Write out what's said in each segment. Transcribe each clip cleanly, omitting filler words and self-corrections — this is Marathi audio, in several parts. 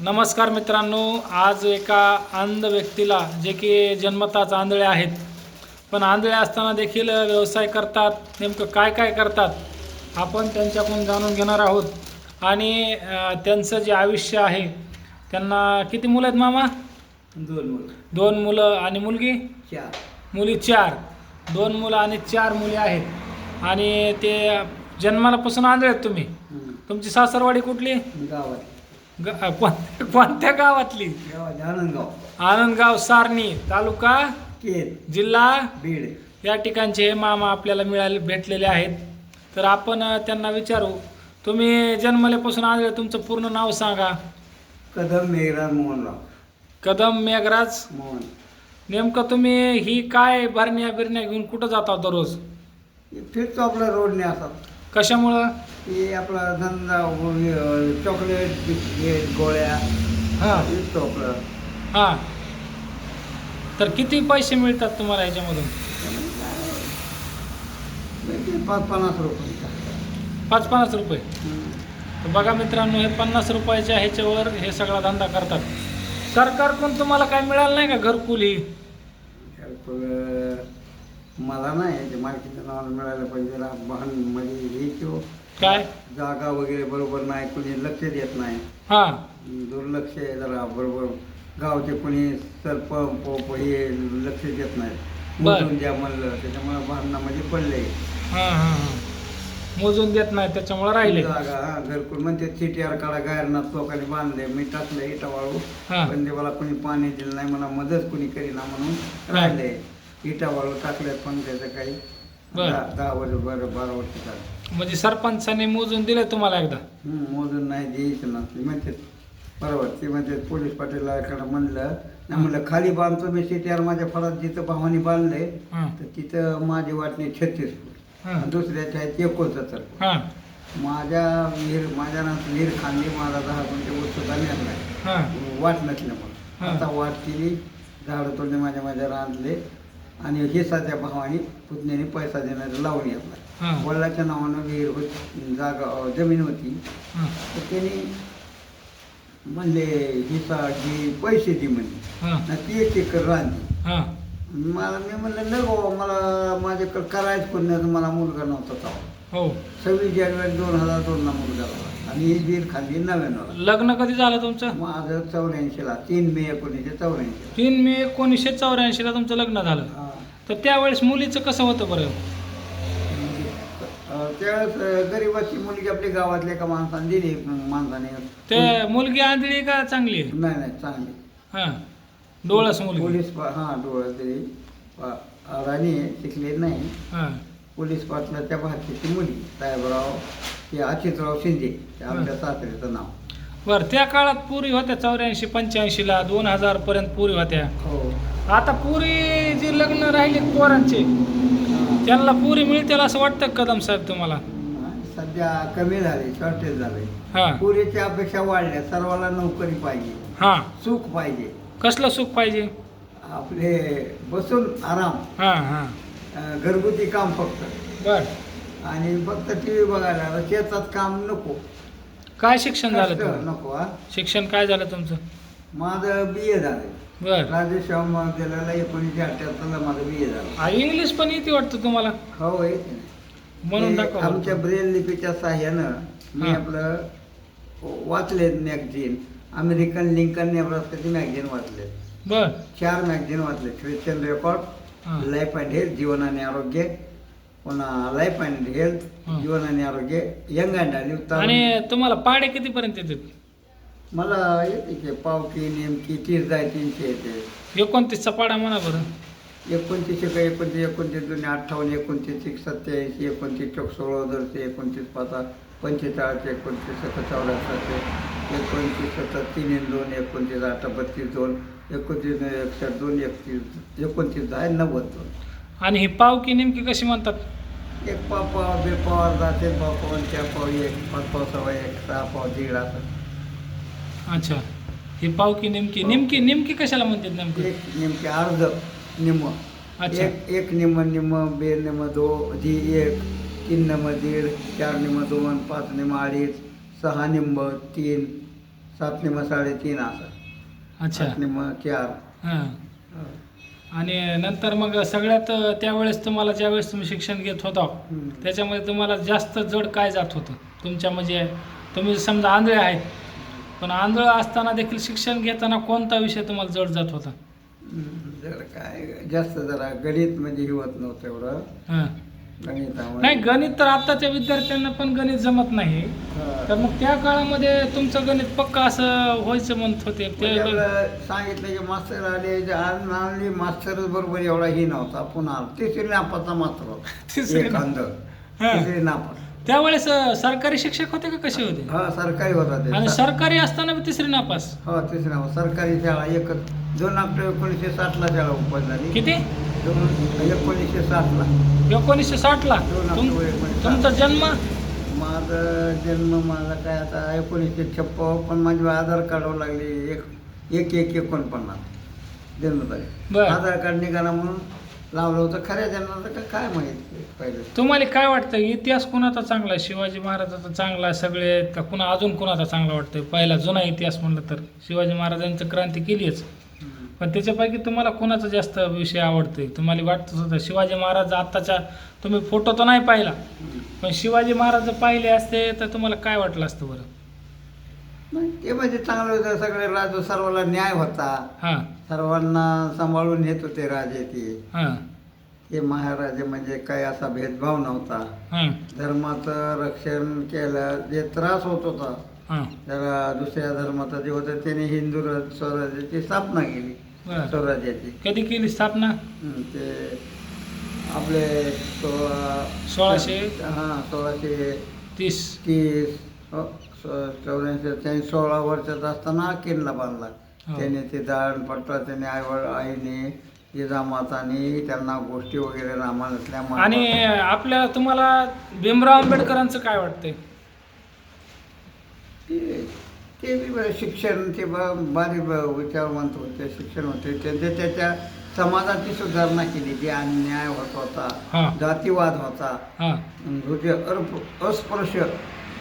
नमस्कार मित्रांनो, आज एका अंध व्यक्तीला जे की जन्मताच आंधळे आहेत, पण आंधळे असताना देखील व्यवसाय करतात. नेमकं काय काय करतात आपण त्यांच्याकडून जाणून घेणार आहोत. आणि त्यांचं जे आयुष्य आहे, त्यांना किती मुलं आहेत मामा? दोन मुलं आणि मुलगी चार. मुली चार. दोन मुलं आणि चार मुली आहेत. आणि ते जन्मालापासून आंधळे आहेत. तुमची सासरवाडी कुठली? कोणत्या गावातली? आनंदगाव. आनंदगाव सारणी तालुका केज जिल्हा बीड. या ठिकाणचे हे मामा आपल्याला भेटलेले आहेत. तर आपण त्यांना विचारू, तुम्ही जन्मल्यापासून आंधळे, तुमचं पूर्ण नाव सांगा. कदम मेघराज मोहनराव. कदम मेघराज मोहन. नेमकं तुम्ही ही काय भरण्या बिरण्या घेऊन कुठं जाता दररोज? फिरतो आपला रोडने असतात. कशामुळं? की आपला धंदा चॉकलेट बिस्किट गोळ्या हां विकतो आपलं. हां. तर किती पैसे मिळतात तुम्हाला ह्याच्यामधून? 50 रुपये. 5-50 रुपये. तर बघा मित्रांनो, हे 50 रुपयाच्या ह्याच्यावर हे सगळा धंदा करतात. सरकारकडून तुम्हाला काय मिळालं नाही का घरकुल ही? मला नाही, ते मालकीच्या नावाला मिळालं पाहिजे. वाहन म्हणजे हे किंवा काय जागा वगैरे बरोबर नाही, कुणी लक्ष देत नाही. हां दुर्लक्ष आहे जरा. बरोबर गावचे कोणी सरपंच हे लक्ष देत नाही. बरं. मोजून द्या म्हणलं, त्याच्यामुळे भांडणामध्ये पडले. हां हां हां. मोजून देत नाही त्याच्यामुळे राहिले. जागा घरकुल म्हणते CTR काढा, गायरनाथ लोकांनी बांधले. मी टाकलं इटा वाळू, हां. पण ते मला कोणी पाणी दिलं नाही, मला मदत कोणी करीना म्हणून राहिले. इटा वाळू टाकल्यात, पण त्याचं काही बरं. 10 वर्ष 12 वर्ष झालं. म्हणजे सरपंचाने मोजून दिले तुम्हाला एकदा? मोजून नाही द्यायचं ना. ते म्हणते बरोबर. ते म्हणते पोलीस पाटीलला म्हणलं नाही, म्हणलं खाली बांधतो मी CTR माझ्या फळात. जिथं भावानी बांधले हां तर तिथं माझी वाटणी 36 फूट हां आणि दुसऱ्याच्या आहेत 69 फूट. हां माझ्या नात विहीर खांदी, माझा 10 गुंठे वस्तू आणलाय. हां वाट नसल्यामुळे हां. आता वाट केली, झाडं तोडले माझ्या रानले. आणि हे साध्या भावानी पुतण्याने पैसा देण्याचं लावून घेतला. हां. वडिलाच्या नावानं विहीर होती, जागा जमीन होती. हां तर त्यांनी म्हणले ही पैसे दे म्हणले. हां ना ती 1 एकर राहिली. हां मी म्हणलं नाही बाबा, मला माझ्याकडे करायचं पण नाही. मला मुलगा नव्हता तेव्हा. हो. 26 जानेवारी 2002 ला मुलगा झाला. आणि ही विहीर खाल्ली 99. लग्न कधी झालं तुमचं? माझं 84 3 मे 1984. 3 मे 1984 तुमचं लग्न झालं. तर त्यावेळेस मुलीचं कसं होतं बरं? त्यावेळेस गरीबाची मुलगी आपल्या गावातल्या एका माणसाने दिली. माणसाने ते मुलगी आंधळी का चांगली आहे? नाही चांगली. हां. डोळस मुलगी. पोलीस डोळ्यात दिली. राणी आहे, शिकले नाही. हां पोलीस पाटलाच्या भाषेची मुलगी साहेबराव, हे अचितराव शिंदे, ते आमच्या सासऱ्याचं नाव. बरं. त्या काळात पुरी होत्या 84-85ला 2000 पर्यंत पुरी होत्या. हो. आता पुरी जे लग्न राहिले पोरांचे, त्यांना पुरी मिळतील असं वाटतं कदम साहेब तुम्हाला? सध्या कमी झाले, शॉर्टेज झाले. हां पुरीच्या अपेक्षा वाढल्या. सर्वांना नोकरी पाहिजे, हां. सुख पाहिजे. कसलं सुख पाहिजे? आपले बसून आराम, हां हां. घरगुती काम फक्त. बर. आणि फक्त TV बघायला. शेतात काम नको. काय शिक्षण झालं कष्ट तुमचं? नको. शिक्षण काय झालं तुमचं? माझं BA झालं. बर. राजेश्वर महाविद्यालयाला 1978 ला माझं BA झालं. इंग्लिश पण येते वाटतं तुम्हाला? हो, येते. म्हणून दाखवा. आमच्या ब्रेल लिपीच्या साह्यानं मी हां. आपलं वाचले मॅगझिन. अमेरिकन लिंकन नेब्रास्काची मॅगझिन वाचले. बर. 4 मॅगझिन वाचले. ख्रिश्चन रेकॉर्ड, हां. लाईफ अँड हेल्थ, जीवन आणि आरोग्य, पुन्हा लाईफ अँड हेल्थ, हां. जीवन आणि आरोग्य, यंग अँड आणि तुम्हाला पाडे कितीपर्यंत येतात? मला येते की पावकी नेमकी 30 जाय 300 येते. 29चा पाडा म्हणा बरं. 29 का 29, 29 2 58, 29 1 87, 29 चौक 16 दरचे, 29 5 45, 29 7 84, 29 7 3 2, 29 8 32 2, 29 61 2, 29 10 90 2. आणि ही पावकी नेमकी कशी म्हणतात? 1 पाव 2 पाव जाते, 2 पाव 4 पाव 1 5 पाव 6 1 6 पाव 1.5 असं. अच्छा. ही पावकी नेमकी कशाला म्हणतात नेमकं? एक नेमके अर्ध निम्म. अच्छा. एक निम्म निम्म, 2 निम्म 2, 1 3 निम्म 1.5, 4 निम्म 2, 5 निम्म 2.5, 6 निम्म 3, 7 निम 3.5 असं. अच्छा. 8 निम 4. हां. आणि नंतर मग सगळ्यात त्यावेळेस तुम्हाला ज्यावेळेस तुम्ही शिक्षण घेत होता त्याच्यामध्ये तुम्हाला जास्त जड काय जात होतं तुमच्या म्हणजे तुम्ही समजा आंधळे आहेत पण आंधळ असताना देखील शिक्षण घेताना कोणता विषय तुम्हाला जड जात होता? जरा काय जास्त जरा गणित म्हणजे हे होत नव्हतं एवढं. हां. गणितामध्ये नाही, गणित तर आत्ताच्या विद्यार्थ्यांना पण गणित जमत नाही, तर मग त्या काळामध्ये तुमचं गणित पक्का असं व्हायचं म्हणत होते ते. म्हणजे आपलं सांगितलं की मास्तर आले जे आणली मास्तर बरोबर एवढा ही नव्हता. पुन्हा तिसरी नापासचा मास्तर होता. तिसरी एक अंध. हां. तिसरी नापास. त्यावेळेस सरकारी शिक्षक होते का कसे होते? हा सरकारी होता ते. आणि सरकारी असताना बी तिसरी नापास? हो तिसरी नापास. सरकारी शाळा एकच 2 ऑक्टोबर 1960 ला शाळा ओपन झाली. किती? 1960 ला. 1960 ला? 2 ऑक्टोबर 1960. तुमचा जन्म? माझा जन्म माझा काय आता 1956, पण माझी आधार कार्डवर लागली 1/1/49 जन्मतारीख. बरं. आधार कार्ड निघाला म्हणून लावलं होतं. खऱ्या जन्माचं काय माहिती पहिलं. तुम्हाला काय वाटतं इतिहास कुणाचा चांगला आहे? शिवाजी महाराजाचा चांगला आहे सगळे का कुणा अजून कुणाचा चांगला वाटतं? पहिला जुना इतिहास म्हणलं तर शिवाजी महाराजांचं क्रांती केलीच, पण त्याच्यापैकी तुम्हाला कोणाचा जास्त विषय आवडतोय? तुम्हाला वाटतं होतं शिवाजी महाराज आत्ताच्या तुम्ही फोटो तर नाही पाहिला, पण शिवाजी महाराज पाहिले असते तर तुम्हाला काय वाटलं असतं बरं? नाही, ते म्हणजे चांगलं होतं. सगळे राजे सर्वांना न्याय होता. हां. सर्वांना सांभाळून येत होते राजे ते. हां. हे महाराजे म्हणजे काही असा भेदभाव नव्हता. हां. धर्माचं रक्षण केलं. जे त्रास होत होता हां. त्याला दुसऱ्या धर्माचं जे होतं त्याने हिंदू स्वराज्याची स्थापना केली. बरं. स्वराज्याची कधी केली स्थापना? ते आपले 1630. 1630 84 16 वर्षाचा असताना किल्ला बांधला. हो. त्याने ते दाळणपट्टा त्याने आईने जिजामाताने त्यांना गोष्टी वगैरे रामायणातल्या आणि आपल्या तुम्हाला भीमराव आंबेडकरांचं काय वाटतंय? ते बी बरं शिक्षण ते बारीक विचारवंत होते. शिक्षण होते. त्यांचे त्याच्या समाजाची सुधारणा केली. जे अन्याय होत होता, हां. जातीवाद होता, हां. म्हणजे अस्पृश्य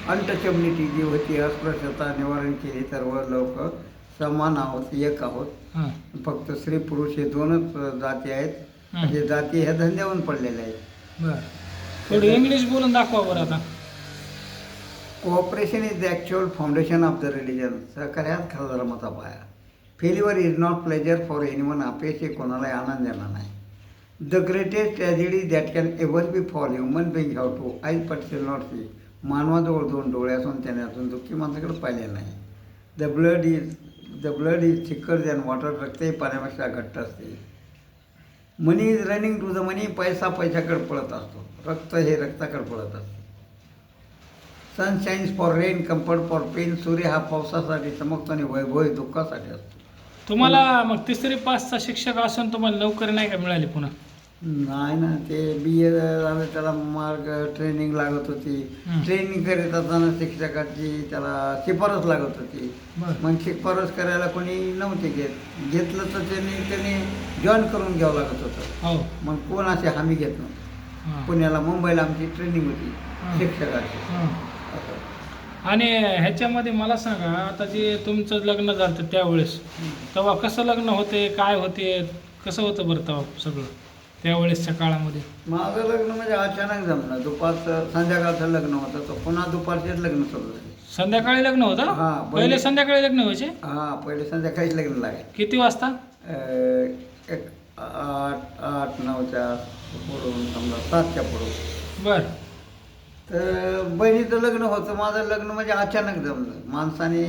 अनटचेबिलिटी जी होती, अस्पृश्यता निवारण केली. सर्व लोक समान आहोत, एक आहोत. हां. फक्त स्त्री पुरुष हे 2च जाती आहेत. म्हणजे जाती ह्या धंद्यावरून पडलेल्या आहेत. बरं. थोडं इंग्लिश बोलून दाखवा बरं आता. Cooperation is the actual foundation of the religion. सहकार्यात खरा धर्माचा पाया. Failure is not pleasure for anyone. अपयश हे कोणालाही आनंद देणार नाही. The greatest tragedy that can ever befall human being have two eyes but still not see. मानवाजवळ 2 डोळे असून त्याने अजून दुःखी माणसाकडे पाहिले नाही. The blood is thicker than water. रक्त हे पाण्यापेक्षा घट्ट असते. Money is running to the money. पैसा पैशाकडे पळत असतो. रक्त हे रक्ताकडे पळत असते. Sun shines for rain, comfort for pain. सूर्य हा पावसासाठी चमकतो आणि वैभव हे दुःखासाठी असतो. तुम्हाला मग तिसरी पासचा शिक्षक असून तुम्हाला नोकरी नाही का मिळाली पुन्हा? नाही ना, ते BA झालं त्याला मार्ग ट्रेनिंग लागत होती. ट्रेनिंग करीत असताना शिक्षकाची त्याला शिफारस लागत होती. बरं. मग शिफारस करायला कोणी नव्हते घेतलं तर त्यांनी जॉईन करून घ्यावं लागत होतं. हो. मग कोण असे हमी घेत नव्हते. हां. पुण्याला मुंबईला आमची ट्रेनिंग होती हां. शिक्षकाची. हां. आणि ह्याच्यामध्ये मला सांगा, आता जे तुमचं लग्न झालं त्यावेळेस तेव्हा कसं लग्न होते, काय होते, कसं होतं बरं तेव्हा सगळं त्यावेळेसच्या काळामध्ये? माझं लग्न म्हणजे अचानक जमलं. दुपारचं संध्याकाळचं लग्न होतं. तो पुन्हा दुपारचेच लग्न सुरू झाले. संध्याकाळी लग्न होतं? हां. पहिले संध्याकाळी लग्न व्हायचे? हां, पहिले संध्याकाळीच लग्न लागेल. किती वाजता? एक 8-9च्या पुढून समजा 7च्या पुढून. बरं. तर बहिणीचं लग्न होतं. माझं लग्न म्हणजे अचानक जमलं. माणसाने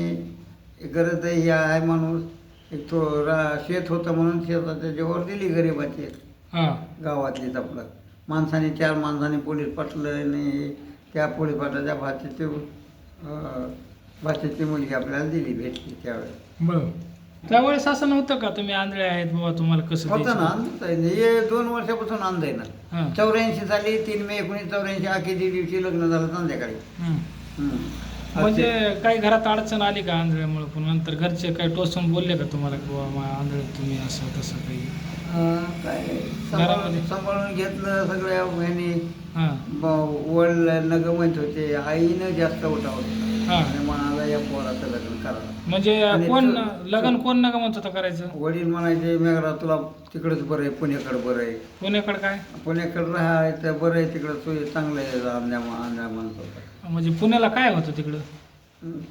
गरज ही आहे माणूस एक तो शेत होतं म्हणून शेताच्या जेव्हा दिली गरिबाची हां. गावातलीच आपलं. माणसाने 4 माणसाने पोलीस पाटलं आणि त्या पोलीस पाटलाच्या भाच्याची मुलगी आपल्याला दिली, भेटली त्यावेळेस. बरं. त्यावेळेस असं नव्हतं का तुम्ही आंधळे आहेत बाबा तुम्हाला कसं होतं द्यायचं? ना, अंध आहे. हे 2 वर्षापासून अंध आहे ना. हां. 84 साली 3 मे 1984 आखीच्या दिवशी लग्न झालं संध्याकाळी. हं. हं. म्हणजे काही घरात अडचण आली का आंधळ्यामुळे? पण नंतर घरचे काही टोचून बोलले का तुम्हाला की बाबा आंधळे तुम्ही असं तसं काही? काय घरामध्ये? सांभाळून घेतलं सगळ्या ह्यानी. हां वडिलांना गमत होते, आईनं जास्त उठावलं हां. आणि म्हणाला या पोराचं लग्न करा. म्हणजे आणि कोण तो- लग्न कोण नका म्हणत होतं करायचं? वडील म्हणायचे मेघरा तुला तिकडंच बरं आहे, पुण्याकडे बरं आहे, पुण्याकडे काय? पुण्याकडे राहायचं बरं आहे, तिकडं तुझे चांगलं आहे अंध्या म्हणत होता. म्हणजे पुण्याला काय होतं तिकडं?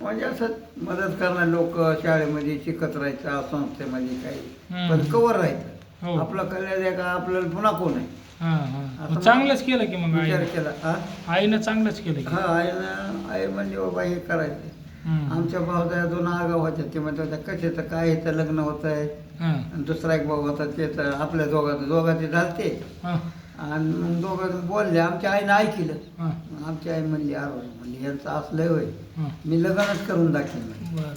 म्हणजे असं मदत करणारे लोक शाळेमध्ये शिकत राहायचं, संस्थेमध्ये काही हम्म. पण कवर राहायचं. हो. आपलं कल्याण आहे का आपल्याला पुन्हा कोण आहे हां हां. असं मग चांगलंच केलं की मग विचार आईनं. केला. हा आईनं चांगलंच केलं की. हा आई म्हणजे बाबा हे करायचं. हम्म. आमच्या भावाच्या 2 आगाव होत्या, ते म्हणत होत्या कसे तर काय तर लग्न होत आहे. हां आणि दुसरा एक भाऊ होता ते तर आपल्या दोघांचे झालते. हां आणि मग दोघं बोलले, आमच्या आईनं ऐकलं. हां आमची आई म्हणली अरे म्हणली यांचं असलंय होय, हां. मी लग्नच करून दाखवेन. बरं.